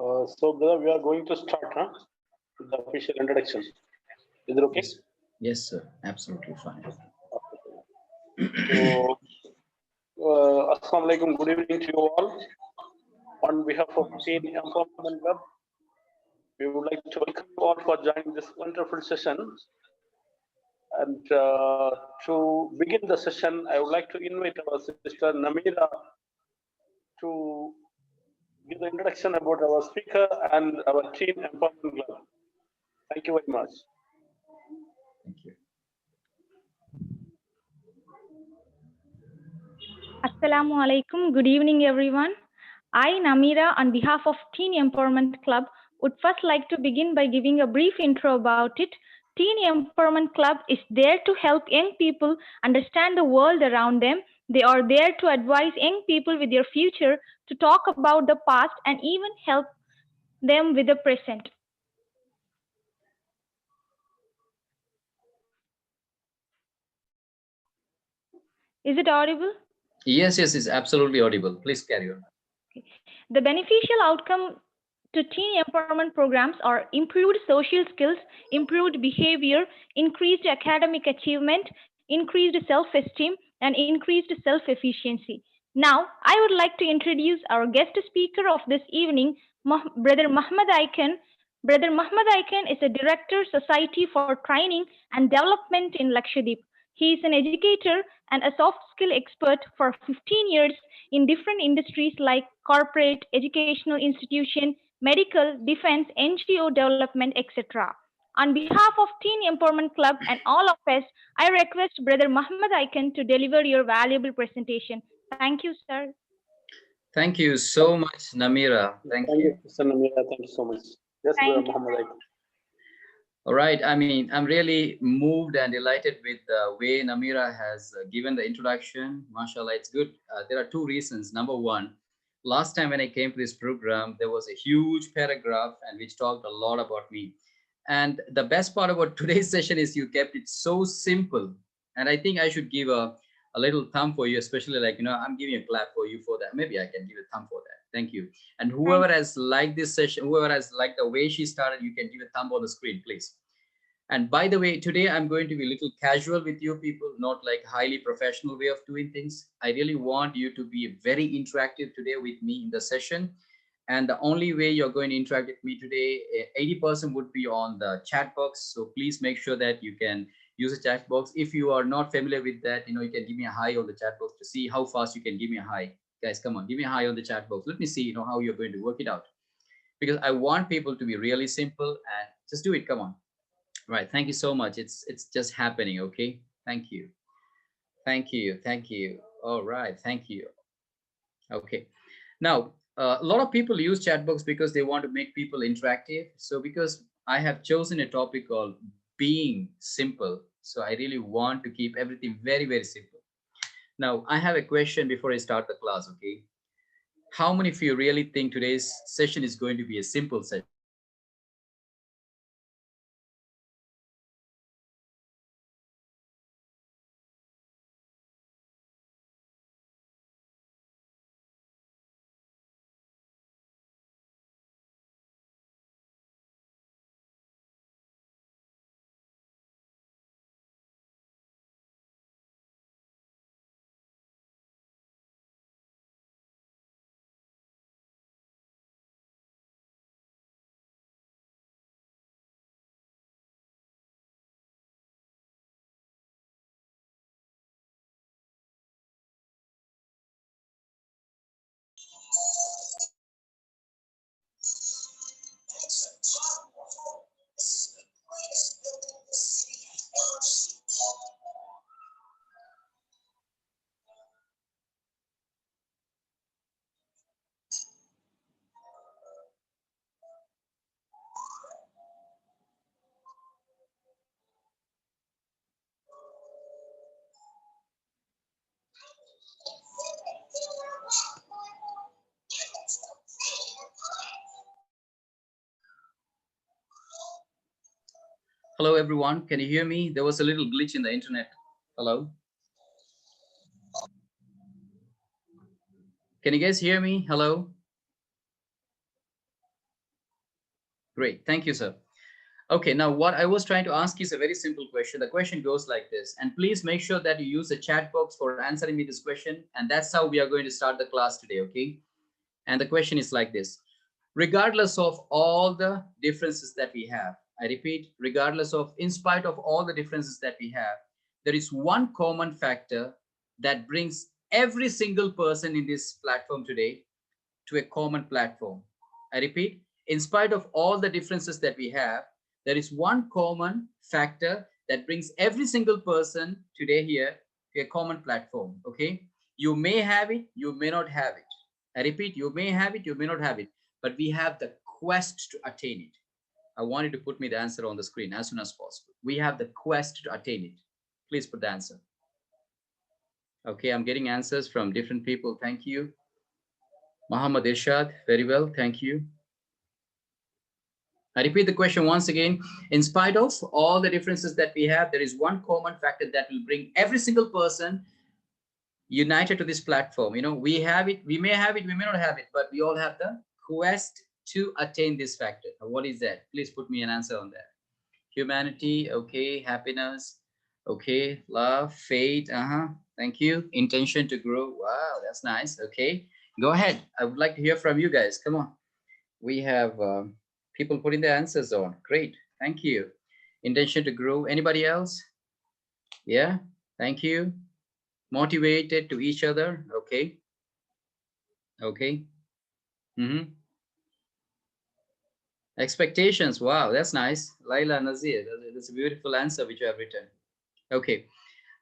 So brother, we are going to start, with the official introduction. Is it okay? Yes, yes sir. Absolutely fine. So, Assalamu alaikum. Good evening to you all. On behalf of Teen Empowerment Club, we would like to welcome you all for joining this wonderful session. And to begin the session, I would like to invite our sister Namira to give the introduction about our speaker and our Teen Empowerment Club. Thank you very much. Thank you. Assalamu alaikum. Good evening, everyone. I, Namira, on behalf of Teen Empowerment Club, would first like to begin by giving a brief intro about it. Teen Empowerment Club is there to help young people understand the world around them. They are there to advise young people with their future, to talk about the past, and even help them with the present. Is it audible? Yes, it's absolutely audible. Please carry on. Okay. The beneficial outcome to teen empowerment programs are improved social skills, improved behavior, increased academic achievement, increased self-esteem, and increased self-efficiency. Now, I would like to introduce our guest speaker of this evening, Brother Mohamed Ikan. Brother Mohamed Ikan is a Director, Society for Training and Development in Lakshadweep. He is an educator and a soft skill expert for 15 years in different industries like corporate, educational institution, medical, defense, NGO development, etc. On behalf of Teen Empowerment Club and all of us, I request Brother Mohamed Ikan to deliver your valuable presentation. Thank you, sir. Thank you so much, Namira. Thank you. Sister Namira. Thank you so much. Yes, Brother Mohammed. All right. I mean, I'm really moved and delighted with the way Namira has given the introduction. MashaAllah, it's good. There are two reasons. Number one, last time when I came to this program, there was a huge paragraph and which talked a lot about me. And the best part about today's session is you kept it so simple. And I think I should give a little thumb for you, especially like, I'm giving a clap for you for that. Maybe I can give a thumb for that. Thank you. And whoever has liked this session, whoever has liked the way she started, you can give a thumb on the screen, please. And by the way, today I'm going to be a little casual with you people, not like highly professional way of doing things. I really want you to be very interactive today with me in the session. And the only way you're going to interact with me today, 80% would be on the chat box. So please make sure that you can use a chat box. If you are not familiar with that, you can give me a hi on the chat box to see how fast you can give me a hi. Guys, come on, give me a hi on the chat box. Let me see, how you're going to work it out. Because I want people to be really simple and just do it. Come on. Right. Thank you so much. It's just happening. Okay. Thank you. Thank you. Thank you. All right. Thank you. Okay. Now, a lot of people use chat box because they want to make people interactive. So because I have chosen a topic called being simple. So I really want to keep everything very, very simple. Now, I have a question before I start the class. Okay. How many of you really think today's session is going to be a simple session? Hello, everyone. Can you hear me? There was a little glitch in the internet. Hello. Can you guys hear me? Hello. Great. Thank you, sir. Okay, now what I was trying to ask is a very simple question. The question goes like this, and please make sure that you use the chat box for answering me this question. And that's how we are going to start the class today, okay? And the question is like this. Regardless of all the differences that we have, I repeat, regardless of, in spite of all the differences that we have, there is one common factor that brings every single person in this platform today to a common platform. I repeat, in spite of all the differences that we have, there is one common factor that brings every single person today here to a common platform. Okay, you may have it, you may not have it. I repeat, you may have it, you may not have it, but we have the quest to attain it. I want you to put me the answer on the screen as soon as possible. We have the quest to attain it. Please put the answer. Okay, I'm getting answers from different people. Thank you. Mohamed Irshad, very well, thank you. I repeat the question once again. In spite of all the differences that we have, there is one common factor that will bring every single person united to this platform. You know, we have it, we may have it, we may not have it, but we all have the quest to attain this factor. Now, what is that? Please put me an answer on that. Humanity, okay. Happiness, okay. Love, faith, thank you. Intention to grow. Wow, that's nice. Okay, go ahead. I would like to hear from you guys. Come on. We have people putting their answers on. Great, thank you. Intention to grow. Anybody else? Yeah, thank you. Motivated to each other. Okay. Okay. Expectations. Wow, that's nice. Laila Nazir, that's a beautiful answer which you have written. Okay.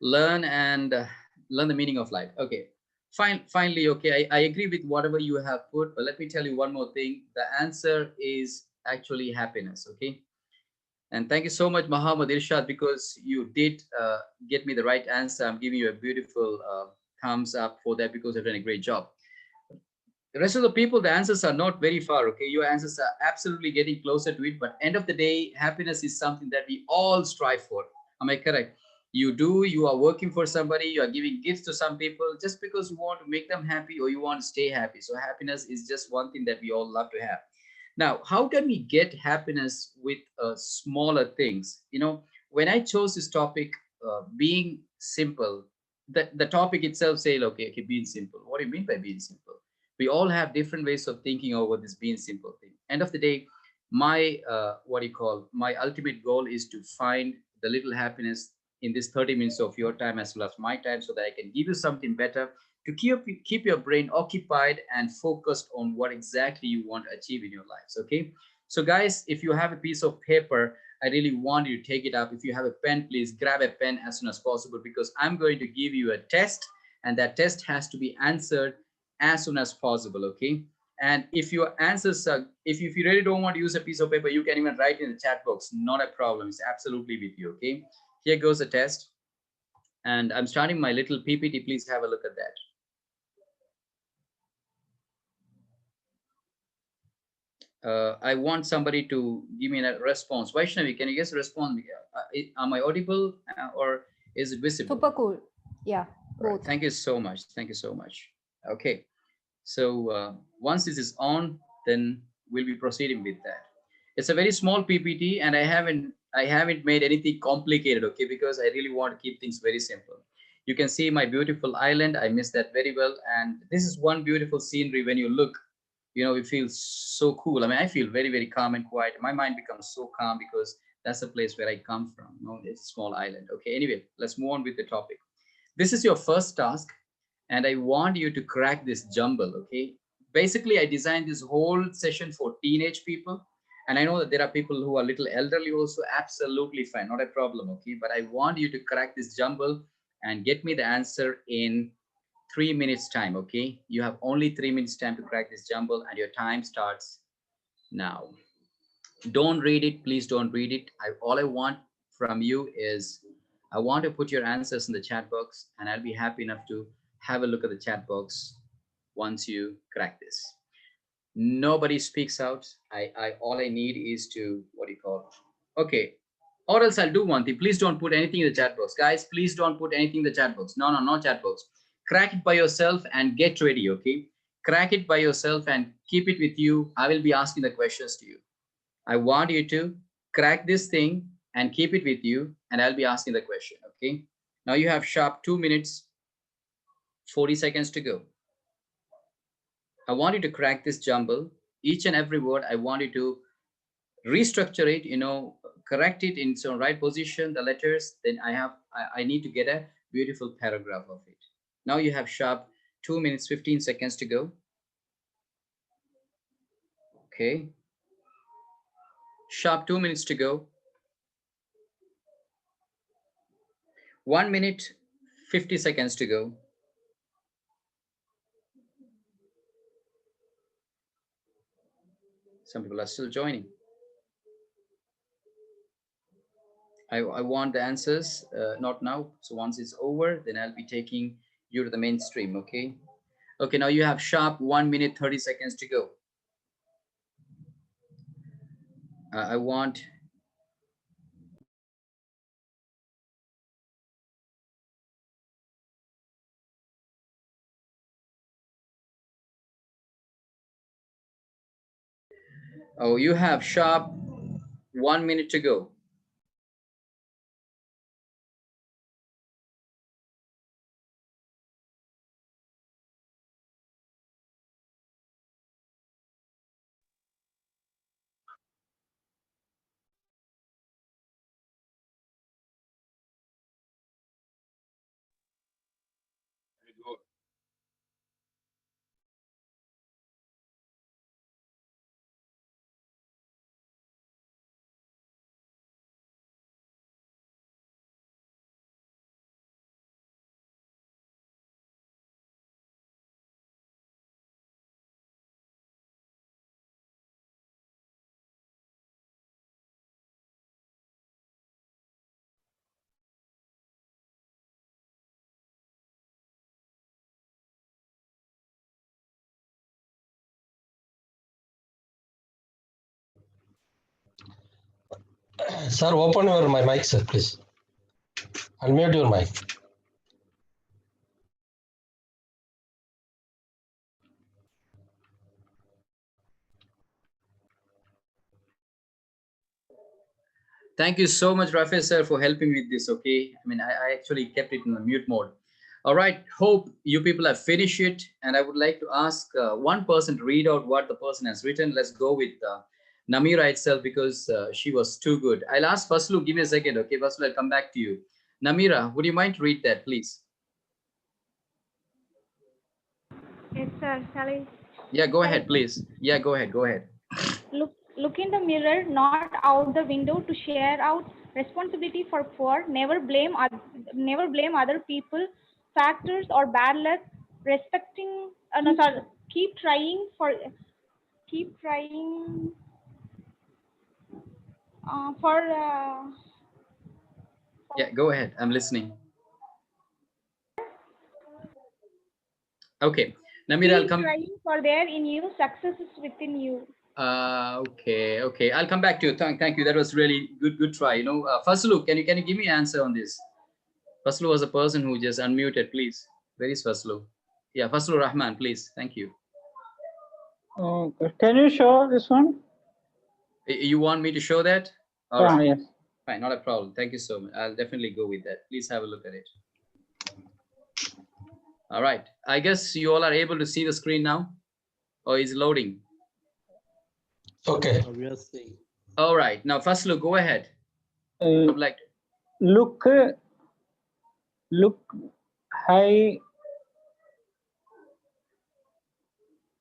Learn and learn the meaning of life. Okay. Finally, okay, I agree with whatever you have put, but let me tell you one more thing. The answer is actually happiness. Okay. And thank you so much, Mohamed Irshad, because you did get me the right answer. I'm giving you a beautiful thumbs up for that because you've done a great job. The rest of the people, the answers are not very far. Okay, your answers are absolutely getting closer to it. But end of the day, happiness is something that we all strive for. Am I correct? You are working for somebody, you are giving gifts to some people just because you want to make them happy or you want to stay happy. So happiness is just one thing that we all love to have. Now, how can we get happiness with smaller things? You know, when I chose this topic, being simple, the topic itself say, okay, being simple. What do you mean by being simple? We all have different ways of thinking over this being simple thing. End of the day, my my ultimate goal is to find the little happiness in this 30 minutes of your time as well as my time, so that I can give you something better to keep your brain occupied and focused on what exactly you want to achieve in your lives. Okay, so guys, if you have a piece of paper, I really want you to take it up. If you have a pen, please grab a pen as soon as possible, because I'm going to give you a test, and that test has to be answered as soon as possible. Okay, and if your answers are, if you really don't want to use a piece of paper, you can even write in the chat box. Not a problem, it's absolutely with you. Okay, here goes the test, and I'm starting my little PPT. Please have a look at that. I want somebody to give me a response. Vaishnavi, can you guys respond? Am I audible or is it visible? Super cool. Yeah, both. Right. Thank you so much. Thank you so much. Okay. So once this is on, then we'll be proceeding with that. It's a very small PPT, and I haven't made anything complicated, okay, because I really want to keep things very simple. You can see my beautiful island. I miss that very well. And this is one beautiful scenery. When you look, you know, it feels so cool. I mean, I feel very, very calm and quiet. My mind becomes so calm because that's the place where I come from. You know, it's a small island. Okay, anyway, let's move on with the topic. This is your first task, and I want you to crack this jumble. Okay, basically I designed this whole session for teenage people, and I know that there are people who are a little elderly also. Absolutely fine, not a problem. Okay, but I want you to crack this jumble and get me the answer in 3 minutes time. Okay, you have only 3 minutes time to crack this jumble, and your time starts now. Don't read it, please don't read it. All I want from you is, I want to put your answers in the chat box, and I'll be happy enough to have a look at the chat box once you crack this. Nobody speaks out. All I need is to, okay, or else I'll do one thing. Please don't put anything in the chat box, guys. Please don't put anything in the chat box. No chat box. Crack it by yourself and get ready. Okay, crack it by yourself and keep it with you. I will be asking the questions to you. I want you to crack this thing and keep it with you, and I'll be asking the question, okay? Now you have sharp 2 minutes, 40 seconds to go. I want you to crack this jumble. Each and every word, I want you to restructure it, correct it in its right position, the letters. Then I need to get a beautiful paragraph of it. Now you have sharp 2 minutes, 15 seconds to go. Okay. Sharp 2 minutes to go. 1 minute, 50 seconds to go. Some people are still joining. I want the answers, not now. So once it's over, then I'll be taking you to the mainstream, okay? Okay, now you have sharp 1 minute, 30 seconds to go. I want... Oh, you have sharp 1 minute to go. Sir, open my mic, sir, please. Unmute your mic. Thank you so much, Rafi sir, for helping with this, okay? I mean, I actually kept it in the mute mode. All right, hope you people have finished it. And I would like to ask one person to read out what the person has written. Let's go with Namira itself, because she was too good. I'll ask Faslu, give me a second, okay? Faslu, I'll come back to you. Namira, would you mind to read that, please? Yes, sir. Shall I? Yeah, go ahead, please. Yeah, go ahead, go ahead. Look in the mirror, not out the window, to share out responsibility for poor. Never blame other people, factors, or bad luck. Respecting, no, sorry. Keep trying. For Yeah, go ahead. I'm listening. Okay, Namira, I'll come. trying for there in you, success is within you. Okay. I'll come back to you. Thank you. That was really good try. Faslu, can you give me an answer on this? Faslu was a person who just unmuted, please. Where is Faslu? Yeah, Faslu Rahman, please. Thank you. Can you show this one? You want me to show that? All right. Yes. Fine, not a problem. Thank you so much. I'll definitely go with that. Please have a look at it. All right. I guess you all are able to see the screen now, or is it loading? Okay. All right. Now, Faslu, go ahead. Like, Look high.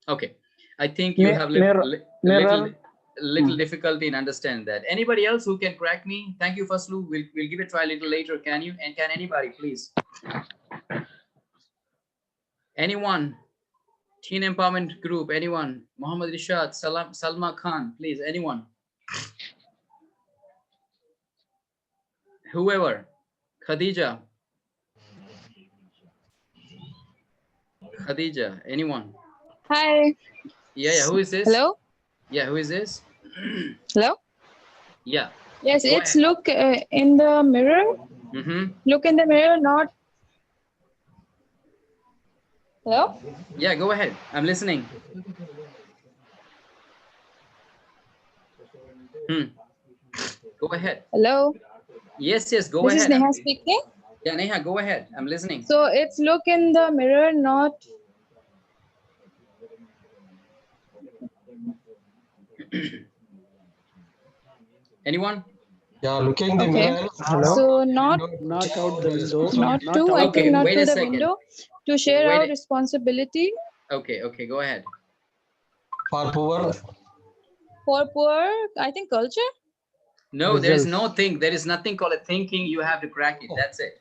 Okay. I think you have little difficulty in understanding that. Anybody else who can correct me? Thank you, Faslu. We'll give it a try a little later. Can you? And can anybody, please? Anyone? Teen Empowerment Group, anyone? Mohamed Rishad, Salma Khan, please, anyone? Whoever. Khadija, anyone? Hi. Yeah, who is this? Hello? Yeah, who is this? Hello? Yeah. Yes, Go it's ahead. look in the mirror. Look in the mirror, not... Hello? Yeah, go ahead. I'm listening. Go ahead. Hello. Yes, yes, go This ahead. is Neha speaking. Yeah, Neha, go ahead. I'm listening. So it's look in the mirror, not Anyone? Yeah, looking the okay. mirror. Hello. So not Not out the window. not Not to. out I the think Okay, not wait to a the second. window. To share Wait our a- responsibility Okay, okay, go ahead. For poor. for poor. I think culture. No, there is no Results. thing. There is nothing called a thinking. You have to crack it. That's it.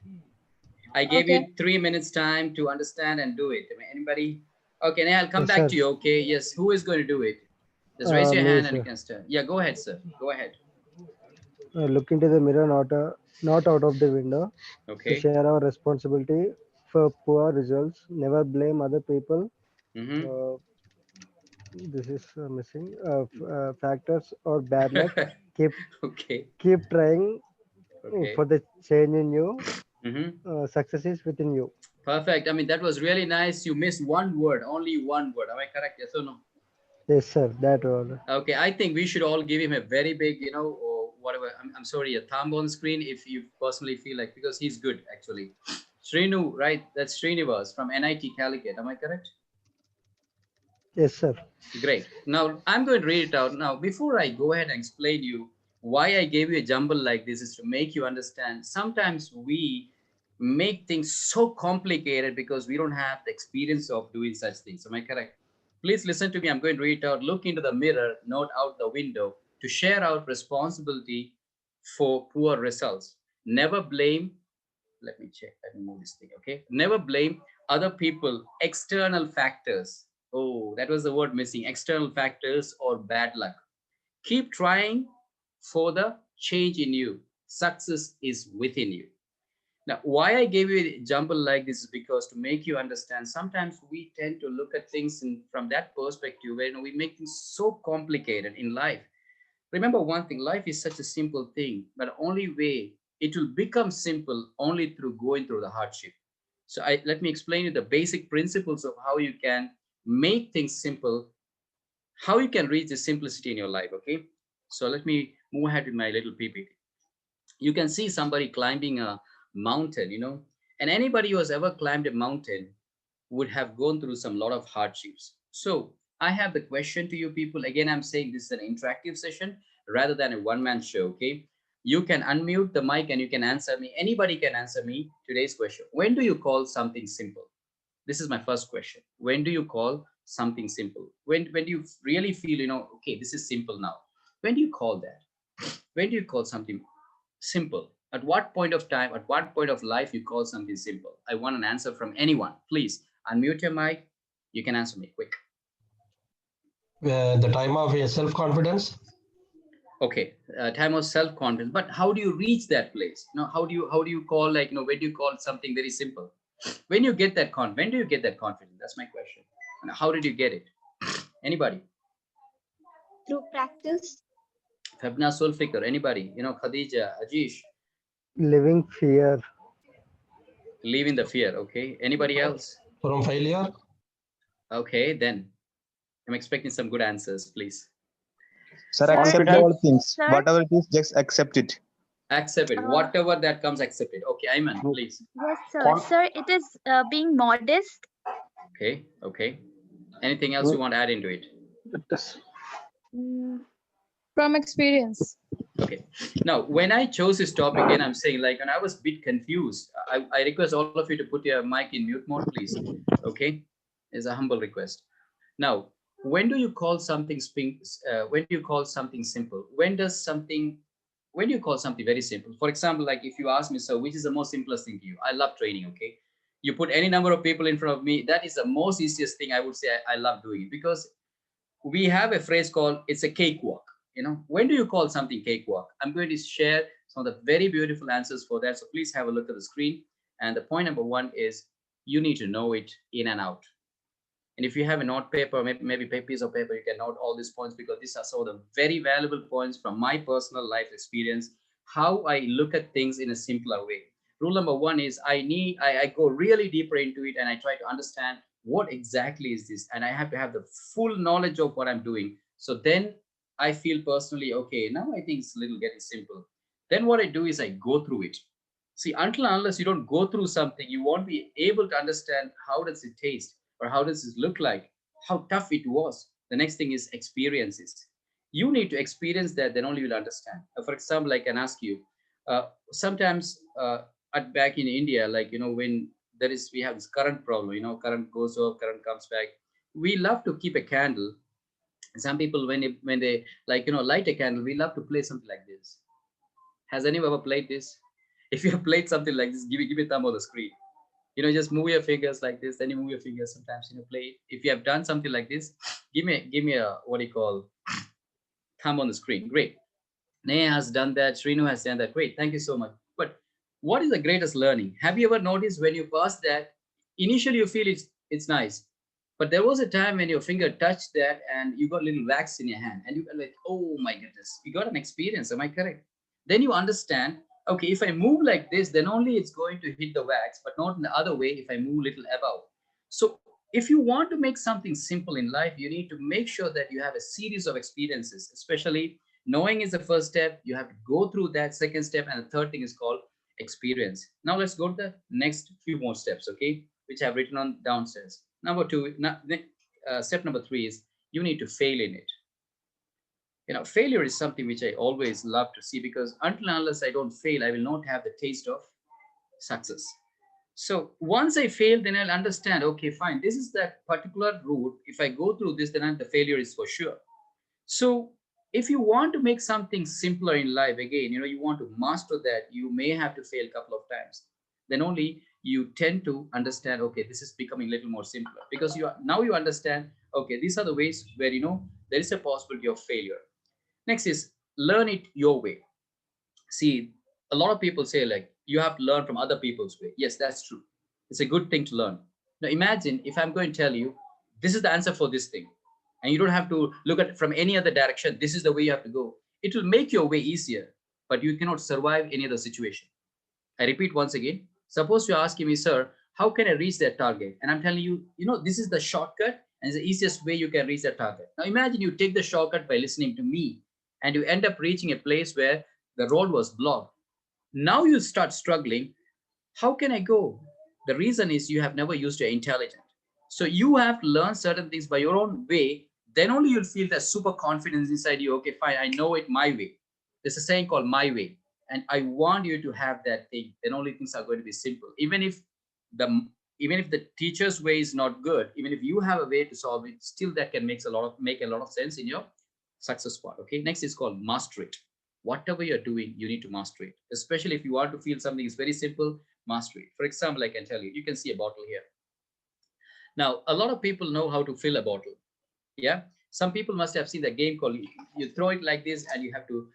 I gave Okay. you 3 minutes time to understand and do it. I mean, anybody? Okay, now I'll come Yes, back sir. to you. Okay, yes. Who is going to do it? Just raise your Me, hand and you sir. can start. Yeah, go ahead, sir. Go ahead. Look into the mirror, not out of the window. To Okay. share our responsibility for poor results. Never blame other people. Mm-hmm. Uh, this is missing. Factors or bad luck. Keep Okay. keep trying Okay. for the change in you. Mm-hmm. Success is within you. Perfect. I mean, that was really nice. You missed one word, only one word. Am I correct? Yes or no? Yes, sir. That one. Okay, I think we should all give him a very big, or whatever. I'm sorry, a thumb on screen if you personally feel like, because he's good actually. Srinu, right? That's Srinivas from NIT Calicut. Am I correct? Yes, sir. Great. Now I'm going to read it out. Now, before I go ahead and explain you why I gave you a jumble like this is to make you understand. Sometimes we make things so complicated because we don't have the experience of doing such things. Am I correct? Please listen to me. I'm going to read it out. Look into the mirror, not out the window, to share out responsibility for poor results. Never blame. Let me check. Let me move this thing. Okay. Never blame other people, external factors. Oh, that was the word missing. External factors or bad luck. Keep trying for the change in you. Success is within you. Now, why I gave you a jumble like this is because to make you understand, sometimes we tend to look at things from that perspective where we make things so complicated in life. Remember one thing, life is such a simple thing, but only way it will become simple only through going through the hardship. So let me explain you the basic principles of how you can make things simple, how you can reach the simplicity in your life, okay? So let me move ahead with my little PPT. You can see somebody climbing a mountain, and anybody who has ever climbed a mountain would have gone through some lot of hardships. So I have the question to you people. Again, I'm saying this is an interactive session rather than a one-man show, okay? You can unmute the mic and you can answer me. Anybody can answer me today's question. When do you call something simple? This is my first question. When do you call something simple? When do you really feel, okay, this is simple now? When do you call that? When do you call something simple? At what point of time, at what point of life you call something simple? I want an answer from anyone. Please unmute your mic. You can answer me quick. The time of self-confidence. Okay, time of self-confidence. But how do you reach that place? How do you call, like, when do you call something very simple? When you get that when do you get that confidence? That's my question. And how did you get it? Anybody? Through practice. Fabna Sulfikar, anybody? Khadija, Ajish. Living fear. Leaving the fear. Okay. Anybody else? From failure. Okay, then I'm expecting some good answers, please. Sir, accept all things. Sir? Whatever it is, just accept it. Accept it. Whatever that comes, accept it. Okay, Ayman, please. Yes, sir. Sir, it is being modest. Okay, okay. Anything else you want to add into it? From experience. Okay. Now, when I chose this topic, and I'm saying, like, and I was a bit confused. I request all of you to put your mic in mute mode, please. Okay, is a humble request. Now, when do you call something when do you call something simple? When do you call something very simple? For example, like if you ask me, so which is the most simplest thing to you? I love training. Okay, you put any number of people in front of me, that is the most easiest thing I would say. I love doing it because we have a phrase called it's a cakewalk. When do you call something cakewalk? I'm going to share some of the very beautiful answers for that. So please have a look at the screen. And the point number one is you need to know it in and out. And if you have a note paper, maybe a piece of paper, you can note all these points because these are some of the very valuable points from my personal life experience, how I look at things in a simpler way. Rule number one is I go really deeper into it and I try to understand what exactly is this. And I have to have the full knowledge of what I'm doing. So then I feel personally, okay, now I think it's a little getting simple. Then what I do is I go through it. See, until and unless you don't go through something, you won't be able to understand how does it taste or how does it look like, how tough it was. The next thing is experiences. You need to experience that, then only you'll understand. For example, I can ask you, sometimes back in India, like, when we have this current problem, current goes off, current comes back. We love to keep a candle. Some people, when they like, light a candle, we love to play something like this. Has anyone ever played this? If you have played something like this, give me a thumb on the screen. Just move your fingers like this, then you move your fingers sometimes, play it. If you have done something like this, give me a, what do you call, thumb on the screen. Great. Neha has done that. Srinu has done that. Great. Thank you so much. But what is the greatest learning? Have you ever noticed when you pass that, initially you feel it's nice, but there was a time when your finger touched that and you got a little wax in your hand and you were like, oh my goodness, you got an experience. Am I correct? Then you understand, okay, if I move like this, then only it's going to hit the wax, but not in the other way if I move a little above. So if you want to make something simple in life, you need to make sure that you have a series of experiences, especially knowing is the first step. You have to go through that second step, and the third thing is called experience. Now let's go to the next few more steps, okay, which I've written on downstairs. Number two, step number 3 is you need to fail in it. Failure is something which I always love to see, because until and unless I don't fail, I will not have the taste of success. So once I fail, then I'll understand, okay, fine, this is that particular route. If I go through this, then the failure is for sure. So if you want to make something simpler in life, again, you want to master that, you may have to fail a couple of times. Then only you tend to understand, okay, this is becoming a little more simpler, because now you understand, okay, these are the ways where, there is a possibility of failure. Next is learn it your way. See, a lot of people say, like, you have to learn from other people's way. Yes, that's true. It's a good thing to learn. Now imagine if I'm going to tell you, this is the answer for this thing, and you don't have to look at it from any other direction. This is the way you have to go. It will make your way easier, but you cannot survive any other situation. I repeat once again. Suppose you're asking me, sir, how can I reach that target? And I'm telling you, this is the shortcut and it's the easiest way you can reach that target. Now imagine you take the shortcut by listening to me, and you end up reaching a place where the road was blocked. Now you start struggling. How can I go? The reason is you have never used your intelligence. So you have to learn certain things by your own way. Then only you'll feel that super confidence inside you. Okay, fine, I know it my way. There's a saying called my way. And I want you to have that thing. Then only things are going to be simple. Even if the teacher's way is not good, even if you have a way to solve it, still that can make a lot of sense in your success part. Okay, next is called master it. Whatever you're doing, you need to master it. Especially if you want to feel something is very simple, master it. For example, I can tell you, you can see a bottle here. Now, a lot of people know how to fill a bottle. Yeah, some people must have seen the game called, you throw it like this and you have to,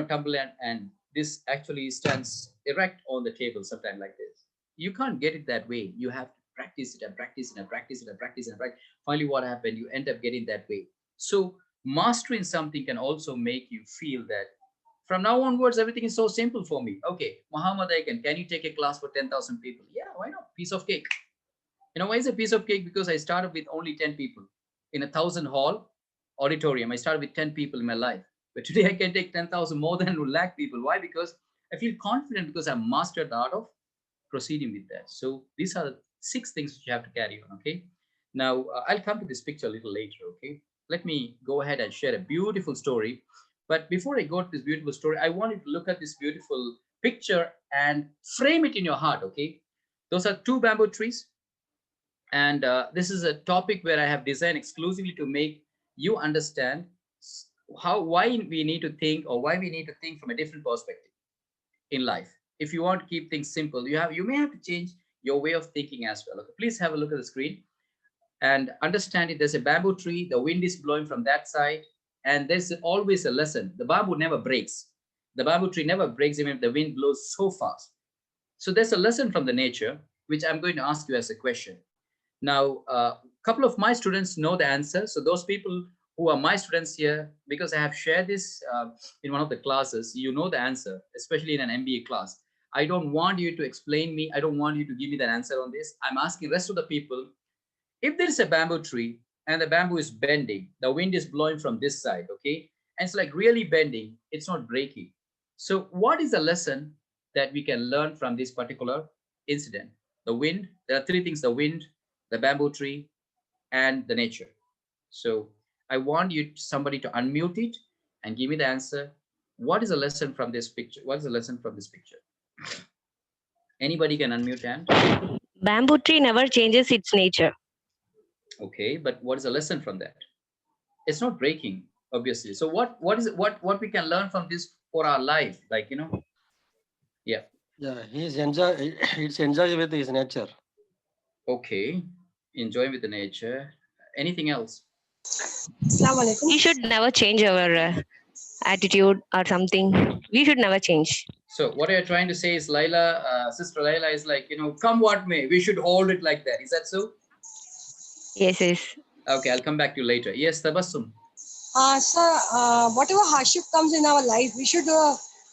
tumble and this actually stands erect on the table, sometime like this. You can't get it that way. You have to practice it and practice it and practice it and practice it and practice. Finally, what happened? You end up getting that way. So mastering something can also make you feel that from now onwards, everything is so simple for me. Okay, Mohamed, can you take a class for 10,000 people? Yeah, why not? Piece of cake. Why is a piece of cake? Because I started with only 10 people in 1,000 hall auditorium. I started with 10 people in my life. But today I can take 10,000, more than 1 lakh people. Why? Because I feel confident, because I mastered the art of proceeding with that. So these are the 6 things which you have to carry on. Okay. Now I'll come to this picture a little later. Okay. Let me go ahead and share a beautiful story. But before I go to this beautiful story, I want you to look at this beautiful picture and frame it in your heart. Okay. Those are 2 bamboo trees. And this is a topic where I have designed exclusively to make you understand why we need to think, or why we need to think from a different perspective in life. If you want to keep things simple, you may have to change your way of thinking as well. Okay, please have a look at the screen and understand it. There's a bamboo tree, the wind is blowing from that side, and there's always a lesson. The bamboo never breaks. The bamboo tree never breaks even if the wind blows so fast. So there's a lesson from the nature, which I'm going to ask you as a question. Now, a couple of my students know the answer. So those people who are my students here, because I have shared this in one of the classes, you know the answer, especially in an MBA class. I don't want you to explain me. I don't want you to give me that answer on this. I'm asking the rest of the people, if there is a bamboo tree and the bamboo is bending, the wind is blowing from this side, okay? and it's like really bending. It's not breaking. So what is the lesson that we can learn from this particular incident? The wind. There are three things: the wind, the bamboo tree, and the nature. So I want somebody to unmute it and give me the answer. What is the lesson from this picture? What is the lesson from this picture? Anybody can unmute hand. Bamboo tree never changes its nature. Okay, but what is the lesson from that? It's not breaking, obviously. So what is it? What we can learn from this for our life? Like, you know, yeah. Yeah, he's enjoy. It's enjoy with his nature. Okay, enjoy with the nature. Anything else? We should never change our attitude or something. We should never change. So what you're trying to say is, Laila, Sister Laila is like, you know, come what may, we should hold it like that. Is that so? Yes, yes. Okay, I'll come back to you later. Yes, Tabassum. Sir, whatever hardship comes in our life, we should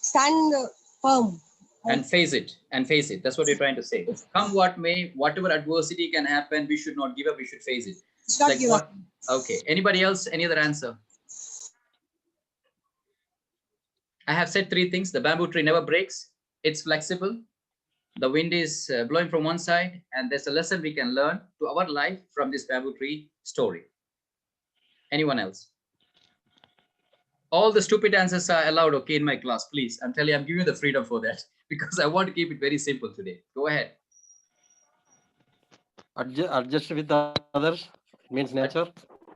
stand firm. And face it, and face it. That's what you're trying to say. Come what may, whatever adversity can happen, we should not give up, we should face it. Not give up. Okay, anybody else? Any other answer? I have said three things. The bamboo tree never breaks. It's flexible. The wind is blowing from one side, and there's a lesson we can learn to our life from this bamboo tree story. Anyone else? All the stupid answers are allowed, okay, in my class, please. I'm telling you, I'm giving you the freedom for that because I want to keep it very simple today. Go ahead. Adjust with the others means nature.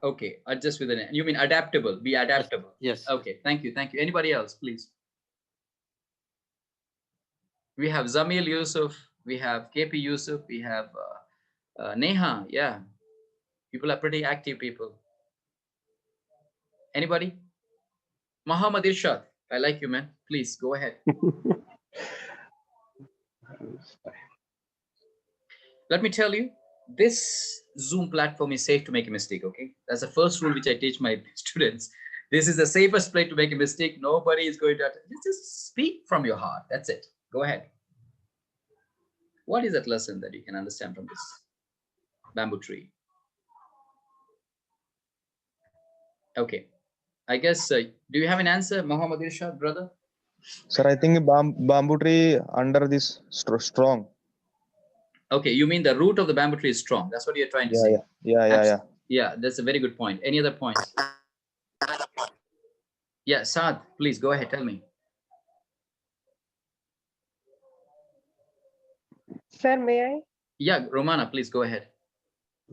Okay, adjust with the, you mean adaptable, be adaptable. Yes. Okay, thank you, thank you. Anybody else, please? We have Zamil Yusuf, we have KP Yusuf, we have Neha, yeah. People are pretty active people. Anybody? Mohamed Irshad, I like you, man. Please, go ahead. Let me tell you, this Zoom platform is safe to make a mistake, okay? That's the first rule which I teach my students. This is the safest place to make a mistake. Nobody is going to, just speak from your heart. That's it. Go ahead. What is that lesson that you can understand from this bamboo tree? Okay. I guess, do you have an answer, Mohamed Irshad, brother? Sir, I think bamboo tree under this strong. Okay, you mean the root of the bamboo tree is strong. That's what you're trying to say. Yeah. Yeah, that's a very good point. Any other points? Yeah, Saad, please go ahead. Tell me. Sir, may I? Yeah, Romana, please go ahead.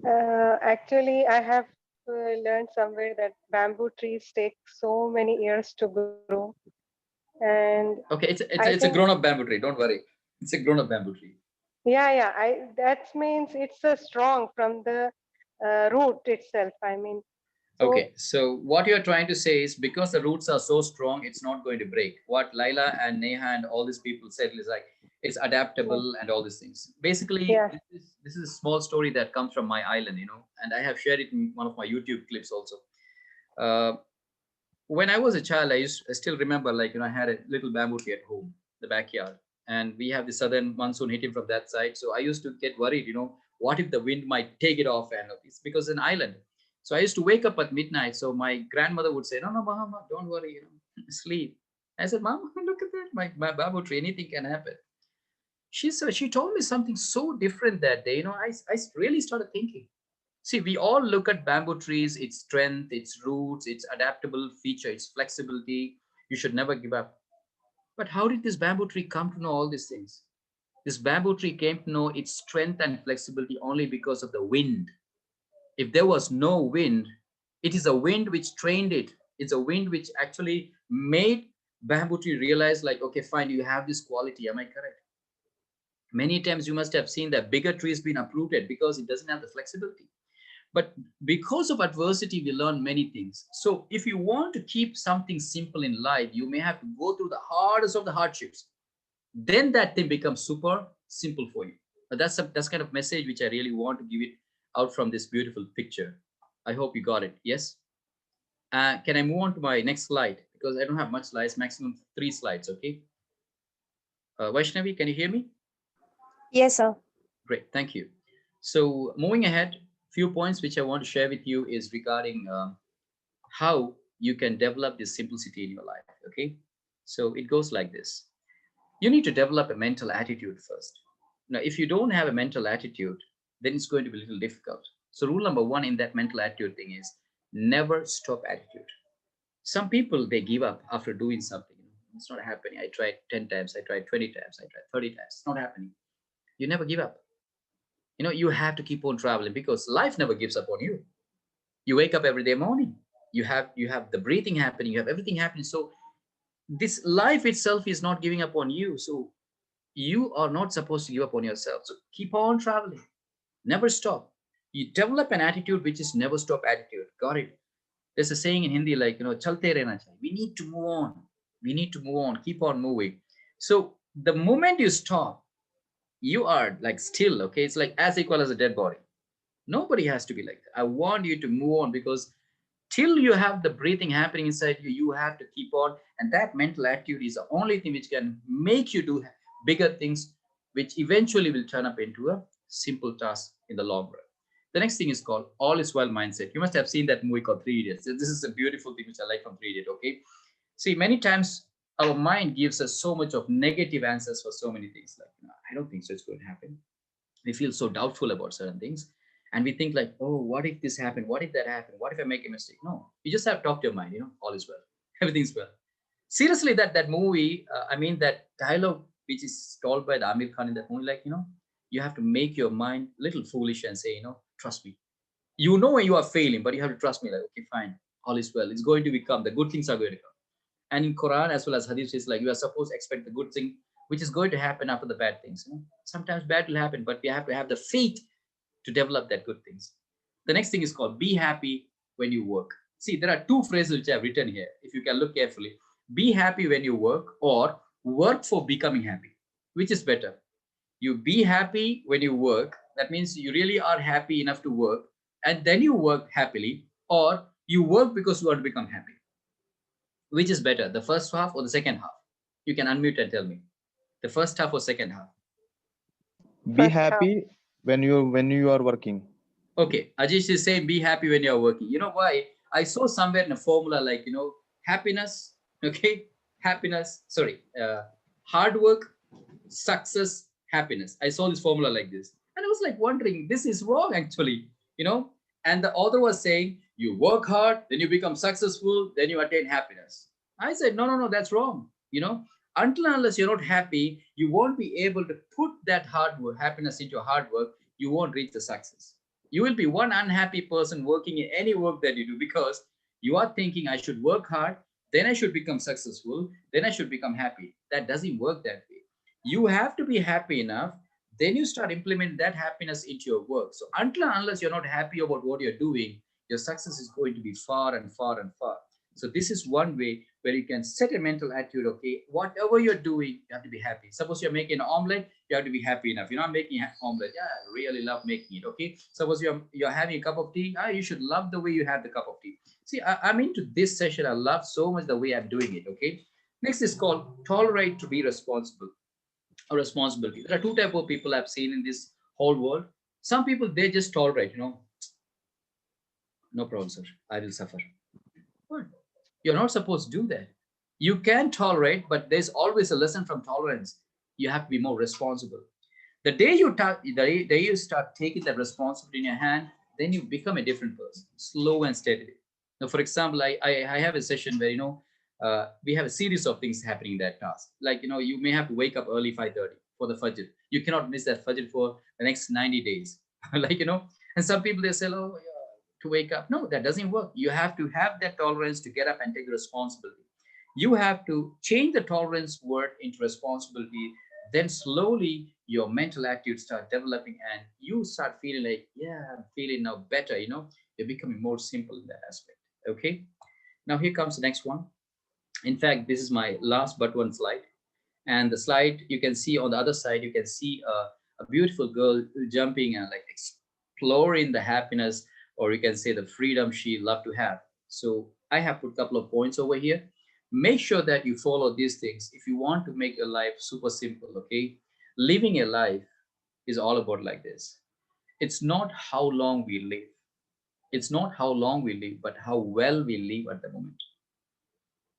Actually, I have learned somewhere that bamboo trees take so many years to grow. And okay, it's a grown-up bamboo tree. Don't worry. It's a grown-up bamboo tree. Yeah. That means it's strong from the root itself. I mean. Okay, so what you're trying to say is because the roots are so strong, it's not going to break. What Laila and Neha and all these people said is like, it's adaptable and all these things. Basically, this is a small story that comes from my island, you know, and I have shared it in one of my YouTube clips also. When I was a child, I still remember, like, you know, I had a little bamboo tree at home, the backyard, and we have the southern monsoon hitting from that side. So I used to get worried, you know, what if the wind might take it off? And it's because it's an island. So I used to wake up at midnight. So my grandmother would say, no, Muhammad, don't worry, you know, sleep. I said, Mom, look at that, my bamboo tree, anything can happen. She told me something so different that day. You know, I really started thinking. See, we all look at bamboo trees, its strength, its roots, its adaptable feature, its flexibility. You should never give up. But how did this bamboo tree come to know all these things? This bamboo tree came to know its strength and flexibility only because of the wind. If there was no wind, it is a wind which trained it. It's a wind which actually made bamboo tree realize, like, okay, fine, you have this quality. Am I correct? Many times you must have seen that bigger trees being uprooted because it doesn't have the flexibility. But because of adversity, we learn many things. So if you want to keep something simple in life, you may have to go through the hardest of the hardships. Then that thing becomes super simple for you. But that's kind of message which I really want to give it out from this beautiful picture. I hope you got it. Yes. Can I move on to my next slide? Because I don't have much slides, maximum 3 slides. Okay. Vaishnavi, can you hear me? Yes, sir. Great. Thank you. So moving ahead, few points which I want to share with you is regarding how you can develop this simplicity in your life. Okay, so it goes like this. You need to develop a mental attitude first. Now, if you don't have a mental attitude, then it's going to be a little difficult. So rule number one in that mental attitude thing is never stop attitude. Some people, they give up after doing something. It's not happening. I tried 10 times, I tried 20 times, I tried 30 times. It's not happening. You never give up. You have to keep on traveling because life never gives up on you. You wake up every day morning. You have the breathing happening. You have everything happening. So this life itself is not giving up on you. So you are not supposed to give up on yourself. So keep on traveling. Never stop. You develop an attitude which is never stop attitude. Got it? There's a saying in Hindi like, chalte rehna chahiye. We need to move on. We need to move on. Keep on moving. So the moment you stop, you are like still, okay? It's like as equal as a dead body. Nobody has to be like that. I want you to move on because till you have the breathing happening inside you, you have to keep on. And that mental attitude is the only thing which can make you do bigger things, which eventually will turn up into a simple task in the long run. The next thing is called all is well mindset. You must have seen that movie called Three Idiots. This is a beautiful thing which I like from Three Idiots, okay? See, many times our mind gives us so much of negative answers for so many things. Like, I don't think so it's going to happen. We feel so doubtful about certain things. And we think like, oh, what if this happened? What if that happened? What if I make a mistake? No, you just have to talk to your mind, all is well. Everything's well. Seriously, that movie, that dialogue which is told by the Amir Khan in that movie, like, you have to make your mind a little foolish and say, trust me. When you are failing, but you have to trust me, like, okay, fine, all is well. It's going to become, the good things are going to come. And in Quran as well as Hadith, it's like you are supposed to expect the good thing, which is going to happen after the bad things. Sometimes bad will happen, but we have to have the faith to develop that good things. The next thing is called be happy when you work. See, there are two phrases which I have written here. If you can look carefully, be happy when you work or work for becoming happy. Which is better? You be happy when you work. That means you really are happy enough to work and then you work happily, or you work because you want to become happy. Which is better, the first half or the second half? You can unmute and tell me. The first half or second half? Be happy when you are working. Okay, Ajish is saying be happy when you're working. You know why? I saw somewhere in a formula like, happiness, okay? Hard work, success, happiness. I saw this formula like this. And I was like wondering, this is wrong actually, And the author was saying, you work hard, then you become successful, then you attain happiness. I said, no, that's wrong. Until and unless you're not happy, you won't be able to put that hard work, happiness into your hard work. You won't reach the success. You will be one unhappy person working in any work that you do because you are thinking I should work hard, then I should become successful, then I should become happy. That doesn't work that way. You have to be happy enough, then you start implementing that happiness into your work. So until and unless you're not happy about what you're doing, your success is going to be far and far and far. So this is one way where you can set a mental attitude, okay, whatever you're doing, you have to be happy. Suppose you're making an omelette, you have to be happy enough. I'm making an omelette. Yeah, I really love making it, okay? Suppose you're having a cup of tea, you should love the way you have the cup of tea. See, I'm into this session. I love so much the way I'm doing it, okay? Next is called tolerate to be responsible or responsibility. There are two types of people I've seen in this whole world. Some people, they just tolerate, no problem, sir. I will suffer. What? You're not supposed to do that. You can tolerate, but there's always a lesson from tolerance. You have to be more responsible. The day you start taking that responsibility in your hand, then you become a different person, slow and steady. Now, for example, I have a session where, we have a series of things happening in that task. Like, you may have to wake up early 5:30 for the Fajr. You cannot miss that Fajr for the next 90 days. Like, and some people, they say, oh, yeah, to wake up. No, that doesn't work. You have to have that tolerance to get up and take the responsibility. You have to change the tolerance word into responsibility. Then slowly your mental attitude start developing and you start feeling like, yeah, I'm feeling now better. You're becoming more simple in that aspect. Okay. Now here comes the next one. In fact, this is my last but one slide. And the slide you can see on the other side, you can see a beautiful girl jumping and like exploring the happiness, or you can say the freedom she loved to have. So I have put a couple of points over here. Make sure that you follow these things if you want to make your life super simple, okay? Living a life is all about like this. It's not how long we live. It's not how long we live, but how well we live at the moment.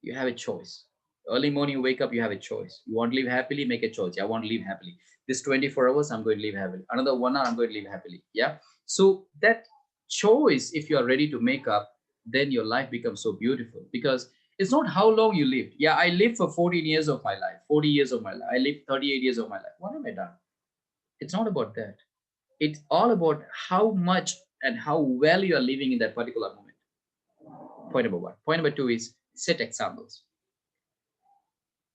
You have a choice. Early morning, you wake up, you have a choice. You want to live happily, make a choice. I want to live happily. This 24 hours, I'm going to live happily. Another 1 hour, I'm going to live happily. Yeah. So that choice, if you are ready to make up, then your life becomes so beautiful, because it's not how long you lived. Yeah, I lived for 14 years of my life, 40 years of my life. I lived 38 years of my life. What have I done? It's not about that. It's all about how much and how well you are living in that particular moment. Point number one. Point number two is set examples.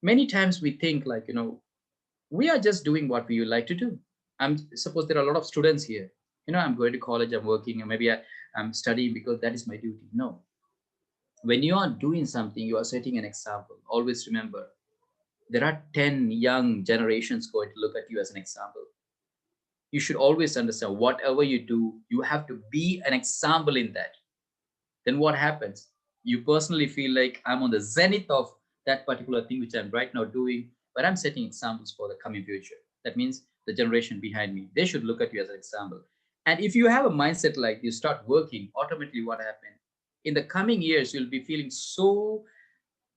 Many times we think like, we are just doing what we would like to do. I'm suppose there are a lot of students here. I'm going to college, I'm working, and maybe I'm studying because that is my duty. No. When you are doing something, you are setting an example. Always remember, there are 10 young generations going to look at you as an example. You should always understand whatever you do, you have to be an example in that. Then what happens? You personally feel like I'm on the zenith of that particular thing which I'm right now doing, but I'm setting examples for the coming future. That means the generation behind me, they should look at you as an example. And if you have a mindset like you start working, automatically what happens? In the coming years, you'll be feeling so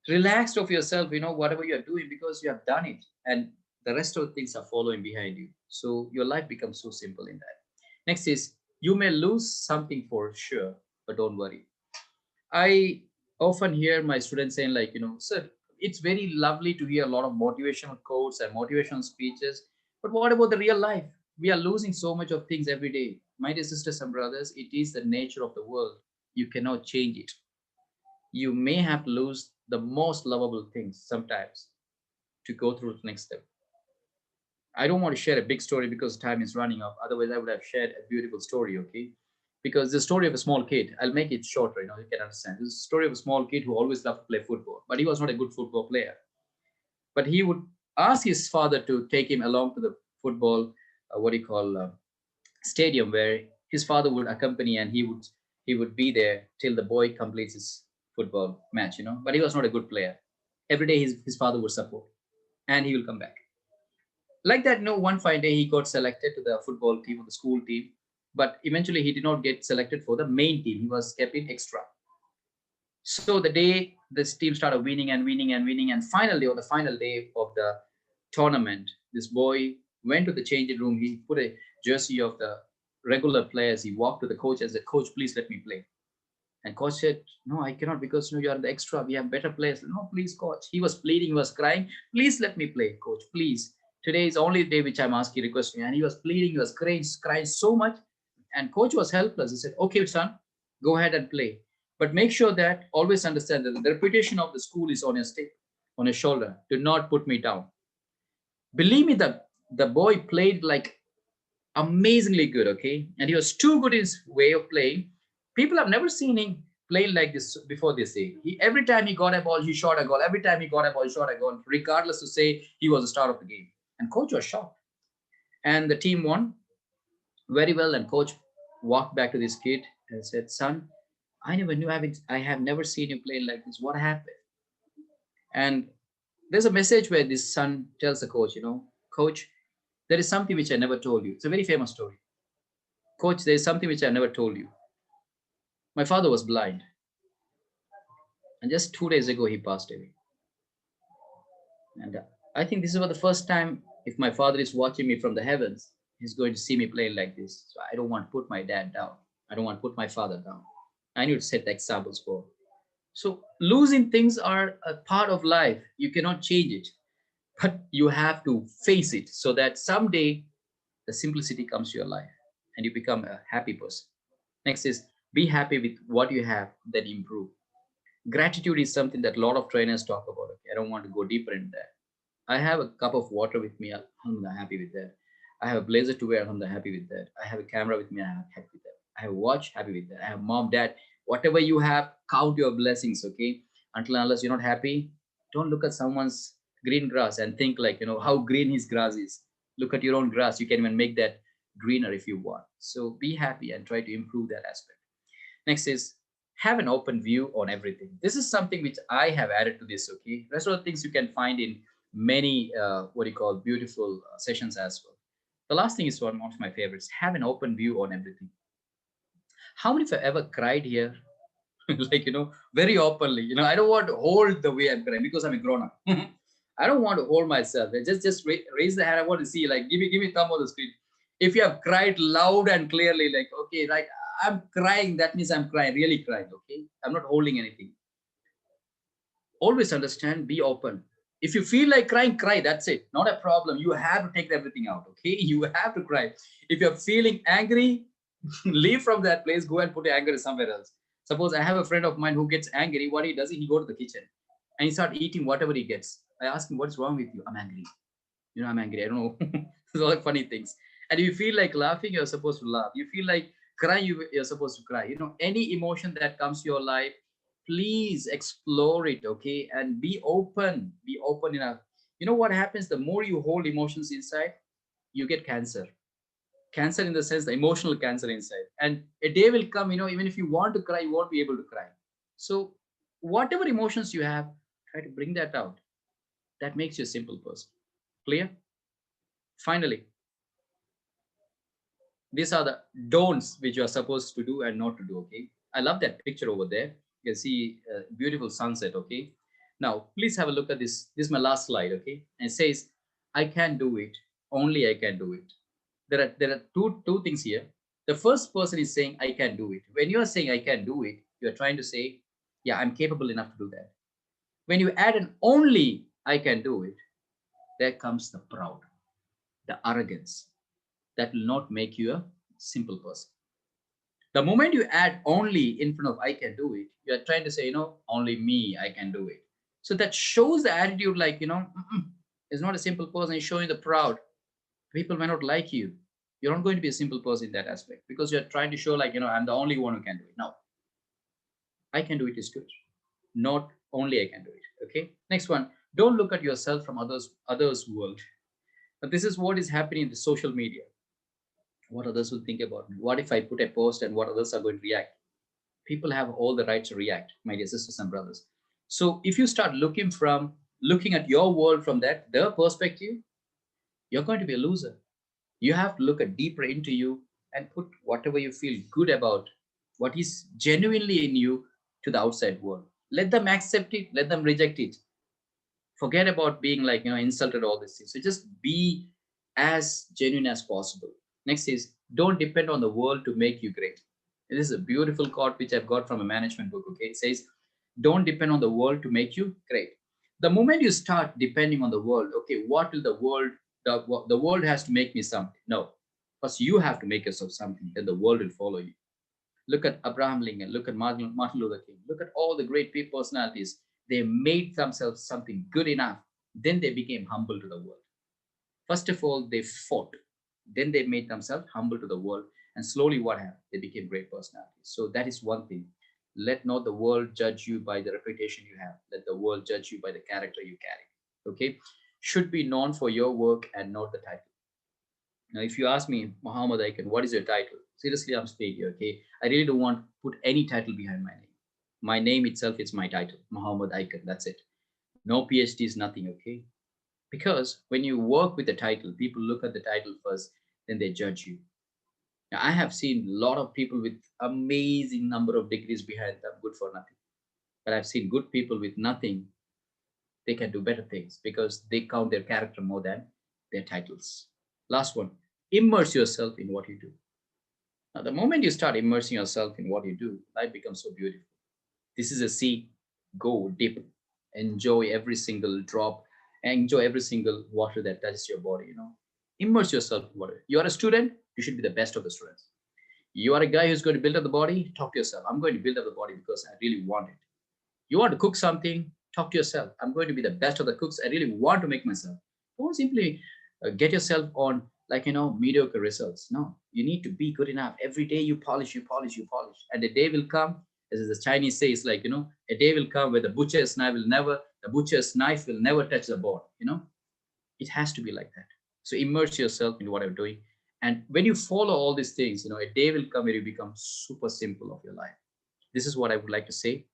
relaxed of yourself, whatever you're doing, because you have done it. And the rest of the things are following behind you. So your life becomes so simple in that. Next is, you may lose something for sure, but don't worry. I often hear my students saying like, sir, it's very lovely to hear a lot of motivational quotes and motivational speeches, but what about the real life? We are losing so much of things every day. My dear sisters and brothers, it is the nature of the world. You cannot change it. You may have to lose the most lovable things sometimes to go through the next step. I don't want to share a big story because time is running up. Otherwise, I would have shared a beautiful story, okay? Because the story of a small kid, I'll make it shorter, you can understand. This is the story of a small kid who always loved to play football, but he was not a good football player. But he would ask his father to take him along to the football, stadium, where his father would accompany, and he would be there till the boy completes his football match, But he was not a good player. Every day his father would support, and he will come back. Like that, one fine day he got selected to the football team or the school team, but eventually he did not get selected for the main team. He was kept in extra. So the day this team started winning and winning and winning, and finally on the final day of the tournament, this boy went to the changing room. He put a jersey of the regular players. He walked to the coach and said, "Coach, please let me play." And coach said, "No, I cannot, because you are the extra. We have better players." "No, please, coach." He was pleading, he was crying. "Please let me play, coach, please. Today is the only day which I'm asking, requesting." And he was pleading, he was crying so much. And coach was helpless. He said, "Okay, son, go ahead and play. But make sure that always understand that the reputation of the school is on your stick, on your shoulder. Do not put me down." Believe me, the boy played like amazingly good, okay? And he was too good in his way of playing. People have never seen him play like this before this day. Every time he got a ball, he shot a goal. Every time he got a ball, he shot a goal, regardless to say he was the star of the game. And coach was shocked. And the team won very well. And coach walked back to this kid and said, "Son, I never knew, I have never seen you play like this. What happened?" And there's a message where this son tells the coach, "Coach, there is something which I never told you." It's a very famous story. "Coach, there is something which I never told you. My father was blind, and just 2 days ago he passed away. And I think this is for the first time, if my father is watching me from the heavens, he's going to see me playing like this. So I don't want to put my dad down. I don't want to put my father down. I need to set the examples for." So losing things are a part of life. You cannot change it, but you have to face it so that someday the simplicity comes to your life and you become a happy person. Next is, be happy with what you have, then improve. Gratitude is something that a lot of trainers talk about. Okay, I don't want to go deeper into that. I have a cup of water with me. I'm happy with that. I have a blazer to wear. I'm happy with that. I have a camera with me. I'm happy with that. I have a watch. Happy with that. I have mom, dad. Whatever you have, count your blessings. Okay. Until and unless you're not happy, don't look at someone's green grass and think like, how green his grass is. Look at your own grass. You can even make that greener if you want. So be happy and try to improve that aspect. Next is, have an open view on everything. This is something which I have added to this. Okay. Rest of the things you can find in many beautiful sessions as well. The last thing is one of my favorites. Have an open view on everything. How many of you ever cried here like, very openly. I don't want to hold the way I'm crying because I'm a grown up. I don't want to hold myself. Just raise the hand. I want to see, like, give me thumb on the screen. If you have cried loud and clearly, like, okay, like I'm crying, that means I'm crying, really crying. Okay, I'm not holding anything. Always understand, be open. If you feel like crying, cry. That's it. Not a problem. You have to take everything out. Okay, you have to cry. If you're feeling angry, leave from that place. Go and put your anger somewhere else. Suppose I have a friend of mine who gets angry. What he does, he go to the kitchen and he start eating whatever he gets. I ask him, what's wrong with you? I'm angry. I'm angry. I don't know. It's all like funny things. And if you feel like laughing, you're supposed to laugh. You feel like crying, you're supposed to cry. Any emotion that comes to your life, please explore it, okay? And be open. Be open enough. What happens? The more you hold emotions inside, you get cancer. Cancer in the sense, the emotional cancer inside. And a day will come, even if you want to cry, you won't be able to cry. So whatever emotions you have, try to bring that out. That makes you a simple person. Clear? Finally, these are the don'ts which you are supposed to do and not to do, okay? I love that picture over there. You can see a beautiful sunset, okay? Now, please have a look at this. This is my last slide, okay? And it says, I can do it. Only I can do it. There are two things here. The first person is saying, I can do it. When you are saying, I can do it, you are trying to say, yeah, I'm capable enough to do that. When you add an only I can do it, there comes the proud, the arrogance. That will not make you a simple person. The moment you add only in front of I can do it, you are trying to say, only me, I can do it. So that shows the attitude like, it's not a simple person, it's showing the proud. People may not like you. You're not going to be a simple person in that aspect because you're trying to show like, I'm the only one who can do it. No, I can do it is good. Not only I can do it. Okay. Next one, don't look at yourself from others' world. But this is what is happening in the social media. What others will think about me? What if I put a post and what others are going to react? People have all the right to react, my dear sisters and brothers. So if you start looking at your world from their perspective, you're going to be a loser. You have to look deeper into you and put whatever you feel good about, what is genuinely in you, to the outside world. Let them accept it, let them reject it. Forget about being like, insulted, all these things. So just be as genuine as possible. Next is, don't depend on the world to make you great. This is a beautiful quote which I've got from a management book. Okay, it says, don't depend on the world to make you great. The moment you start depending on the world, okay, what will the world has to make me something? No, first you have to make yourself something, then the world will follow you. Look at Abraham Lincoln, look at Martin Luther King, look at all the great personalities. They made themselves something good enough. Then they became humble to the world. First of all, they fought. Then they made themselves humble to the world. And slowly what happened? They became great personalities. So that is one thing. Let not the world judge you by the reputation you have. Let the world judge you by the character you carry. Okay? Should be known for your work and not the title. Now, if you ask me, Mohamed Ikan, what is your title? Seriously, I'm staying here, okay? I really don't want to put any title behind my name. My name itself is my title, Mohamed Ikan, that's it. No PhD is nothing, okay? Because when you work with the title, people look at the title first, then they judge you. Now, I have seen a lot of people with amazing number of degrees behind them, good for nothing. But I've seen good people with nothing, they can do better things because they count their character more than their titles. Last one, immerse yourself in what you do. Now, the moment you start immersing yourself in what you do, life becomes so beautiful. This is a sea. Go dip, enjoy every single drop, enjoy every single water that touches your body. Immerse yourself in water. You are a student, you should be the best of the students. You are a guy who's going to build up the body, talk to yourself. I'm going to build up the body because I really want it. You want to cook something, talk to yourself. I'm going to be the best of the cooks. I really want to make myself. Don't simply get yourself on mediocre results. No, you need to be good enough. Every day you polish. And the day will come, as the Chinese says, a day will come where the butcher's knife will never touch the board. It has to be like that. So immerse yourself in what I'm doing. And when you follow all these things, a day will come where you become super simple of your life. This is what I would like to say.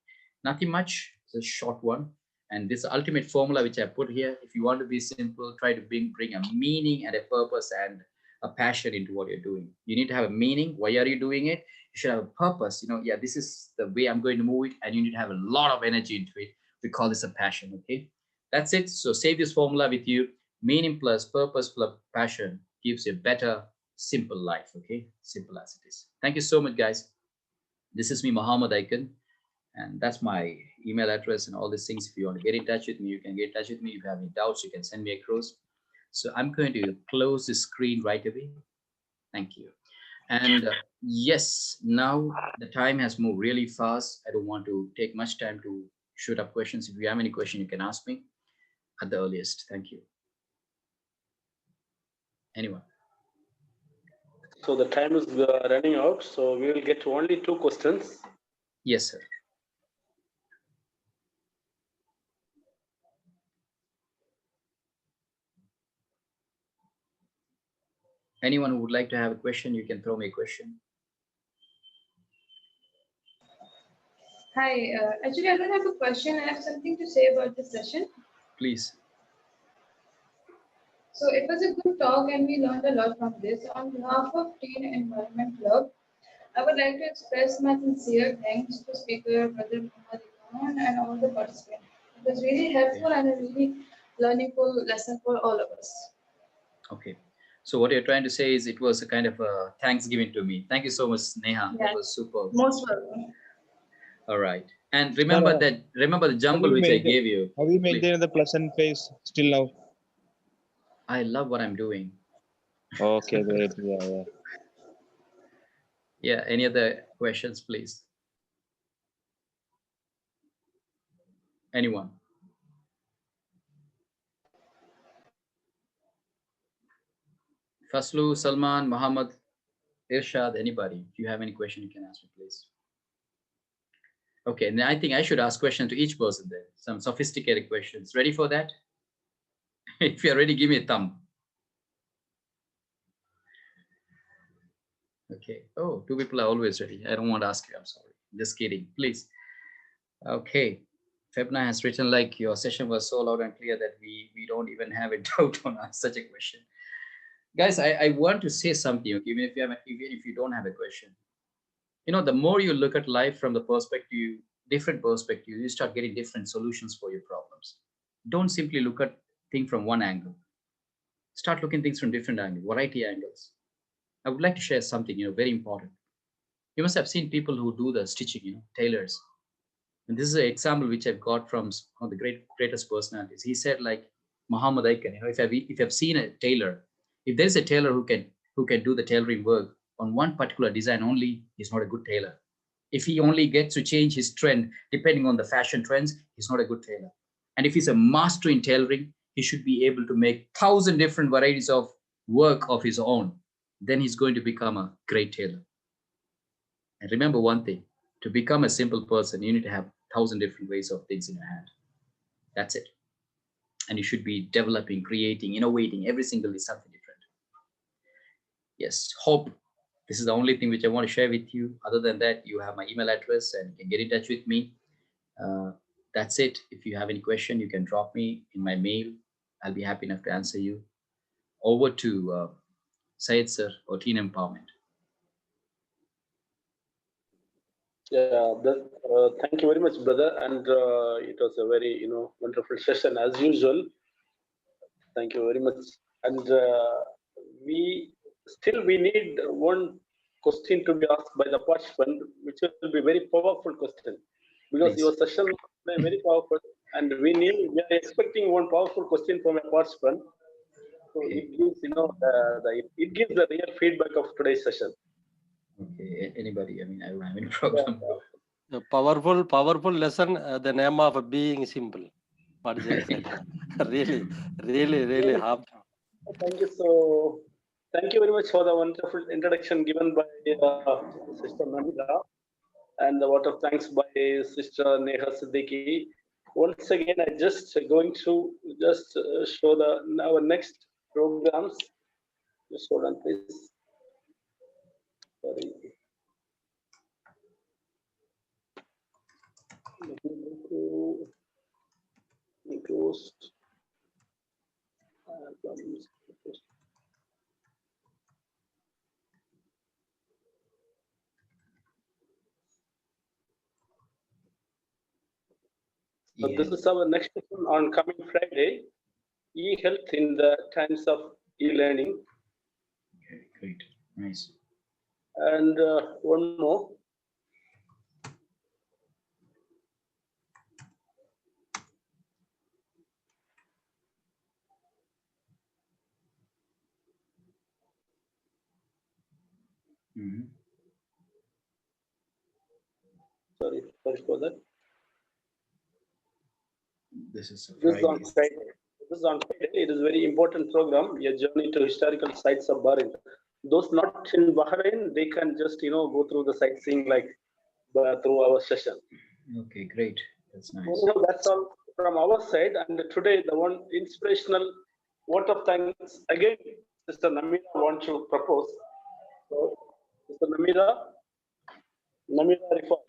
Nothing much, it's a short one. And this ultimate formula which I put here, if you want to be simple, try to bring a meaning and a purpose and a passion into what you're doing. You need to have a meaning. Why are you doing it? You should have a purpose. Yeah, this is the way I'm going to move it, and you need to have a lot of energy into it. We call this a passion. Okay, that's it. So save this formula with you. Meaning plus purpose plus passion gives you a better, simple life. Okay, simple as it is. Thank you so much, guys. This is me, Mohamed Ikan, and that's my email address and all these things. If you want to get in touch with me, you can get in touch with me. If you have any doubts, you can send me across. So I'm going to close the screen right away. Thank you. And yes, now the time has moved really fast. I don't want to take much time to shoot up questions. If you have any question, you can ask me at the earliest. Thank you. Anyone? So the time is running out, so we will get only 2 questions. Yes, sir. Anyone who would like to have a question, you can throw me a question. Hi, actually, I don't have a question. I have something to say about this session. Please. So it was a good talk and we learned a lot from this. On behalf of Teen Environment Club, I would like to express my sincere thanks to Speaker Brother Mohamed and all the participants. It was really helpful and a really learningful lesson for all of us. Okay. So what you're trying to say is it was a kind of a Thanksgiving to me. Thank you so much, Neha. Yeah. That was super. Most welcome. All right. And remember remember the jumble which I gave you. How do you maintain the pleasant face still now? I love what I'm doing. Okay, great. Yeah. Yeah. Any other questions, please? Anyone? Faslu, Salman, Mohammed, Irshad, anybody? If you have any question, you can ask me, please. Okay, and I think I should ask questions to each person then. Some sophisticated questions. Ready for that? If you're ready, give me a thumb. Okay. Oh, 2 people are always ready. I don't want to ask you. I'm sorry. Just kidding. Please. Okay. Febna has written like your session was so loud and clear that we don't even have a doubt on such a question. Guys, I want to say something, okay, even if you don't have a question. The more you look at life from the different perspective, you start getting different solutions for your problems. Don't simply look at things from one angle. Start looking things from different angles, variety angles. I would like to share something, very important. You must have seen people who do the stitching, tailors. And this is an example which I've got from one of the greatest personalities. He said, like Muhammad Ikan, if you've seen a tailor, if there's a tailor who can do the tailoring work on one particular design only, he's not a good tailor. If he only gets to change his trend depending on the fashion trends, he's not a good tailor. And if he's a master in tailoring, he should be able to make 1,000 different varieties of work of his own. Then he's going to become a great tailor. And remember one thing, to become a simple person, you need to have 1,000 different ways of things in your hand. That's it. And you should be developing, creating, innovating every single day something different. Yes, hope this is the only thing which I want to share with you. Other than that, you have my email address and you can get in touch with me. That's it. If you have any question, you can drop me in my mail. I'll be happy enough to answer you. Over to Syed sir or Teen Empowerment. Yeah, thank you very much, brother. And it was a very, wonderful session as usual. Thank you very much. And we need one question to be asked by the participant, which will be very powerful question, because Please. your session was very powerful, and we are expecting one powerful question from a participant. So it gives, it gives the real feedback of today's session. Okay, anybody? I mean, I don't have any problem. The powerful lesson, the name of being simple. What is it? really hard. Thank you. So, thank you very much for the wonderful introduction given by Sister Namita, and a lot of thanks by Sister Neha Siddiqui. Once again, I just going to show our next programs. Just hold on, please. Sorry. Post. So this is our next session on coming Friday, e-health in the times of e-learning. Okay, great, nice. And one more. Sorry for that. This is on Friday. This is on Friday. It is a very important program. A journey to historical sites of Bahrain. Those not in Bahrain, they can just go through the sightseeing like through our session. Okay, great. That's nice. So that's all from our side. And today, the one inspirational vote of thanks again, Sister Namira wants to propose. So, Sister Namira Reform.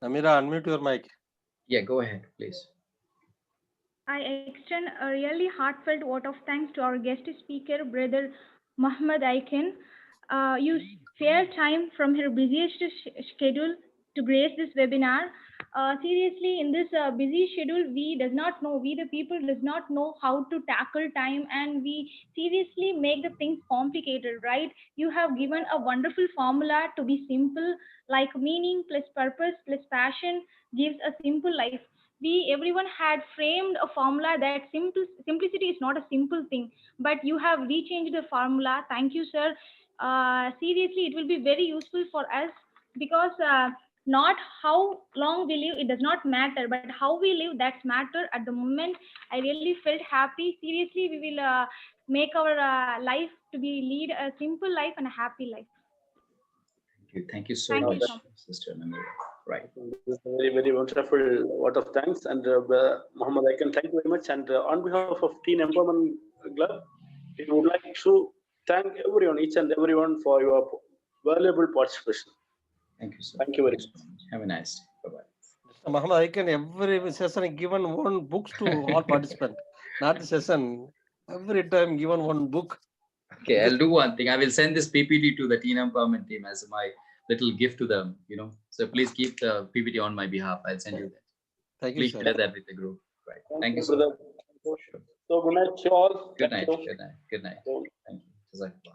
Namira, unmute your mic. Yeah, go ahead, please. I extend a really heartfelt vote of thanks to our guest speaker, Brother Mohamed Ikan. You spare time from her busiest schedule to grace this webinar. Seriously, in this busy schedule, we the people does not know how to tackle time, and we seriously make the things complicated, right? You have given a wonderful formula to be simple, like meaning plus purpose plus passion gives a simple life. Everyone had framed a formula that simplicity is not a simple thing, but you have rechanged the formula. Thank you, sir. Seriously, it will be very useful for us, because not how long we live, it does not matter, but how we live, that's matter. At the moment, I really felt happy. Seriously, we will make our life to be lead a simple life and a happy life. Thank you so Thank much, you so much. Sister Namira. Right. This is a very, very wonderful vote of thanks. And Mohamed, I can thank you very much. And on behalf of Teen Empowerment Club, we would like to thank everyone, each and everyone, for your valuable participation. Thank you, sir. Thank you very much. Have a nice day. Bye-bye. Mohamed, I can every session given one books to all participants. Not the session. Every time given one book. Okay, I'll do one thing. I will send this PPT to the Teen Empowerment team as my little gift to them, So please keep the PPT on my behalf. I'll send you that. Thank you, please sir. share that with the group. Right. Thank you, brother. so much. So good night to all. Good night. Good night. Good night. Thank you. Jazakallah.